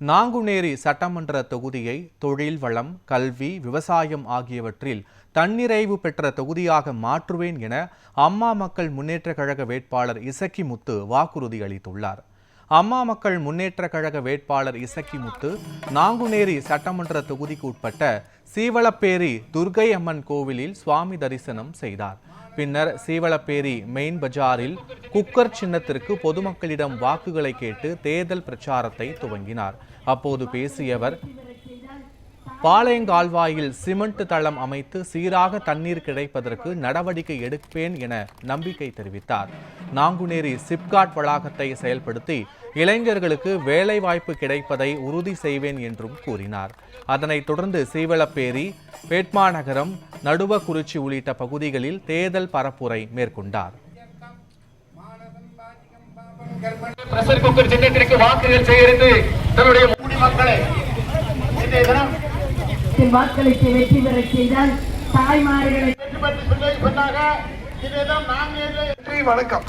நாங்குநேரி சட்டமன்ற தொகுதியை தொழில் வளம், கல்வி, விவசாயம் ஆகியவற்றில் தன்னிறைவு பெற்ற தொகுதியாக மாற்றுவேன் என அம்மா மக்கள் முன்னேற்றக் கழக வேட்பாளர் இசக்கி முத்து வாக்குறுதி அளித்துள்ளார். அம்மா மக்கள் முன்னேற்றக் கழக வேட்பாளர் இசக்கி முத்து நாங்குநேரி சட்டமன்ற தொகுதிக்கு உட்பட்ட சீவளப்பேரி துர்க்கை அம்மன் கோவிலில் சுவாமி தரிசனம் செய்தார். பின்னர் சீவளப்பேரி மெயின் பஜாரில் குக்கர் சின்னத்திற்கு பொதுமக்களிடம் வாக்குகளை கேட்டு தேர்தல் பிரச்சாரத்தை துவங்கினார். அப்போது பேசிய அவர், பாளையங்கால்வாயில் சிமெண்ட் தளம் அமைத்து சீராக தண்ணீர் கிடைப்பதற்கு நடவடிக்கை எடுப்பேன் என நம்பிக்கை தெரிவித்தார். நாங்குநேரி சிப்காட் வளாகத்தை செயல்படுத்தி இளைஞர்களுக்கு வேலைவாய்ப்பு கிடைப்பதை உறுதி செய்வேன் என்றும் கூறினார். அதனைத் தொடர்ந்து சீவளப்பேரி, பேட்மாநகரம், நடுவக்குறிச்சி உள்ளிட்ட பகுதிகளில் தேர்தல் பரப்புரை மேற்கொண்டார். வாக்களித்து வெற்றி பெற செய்தால் தாய்மார்களை வணக்கம்.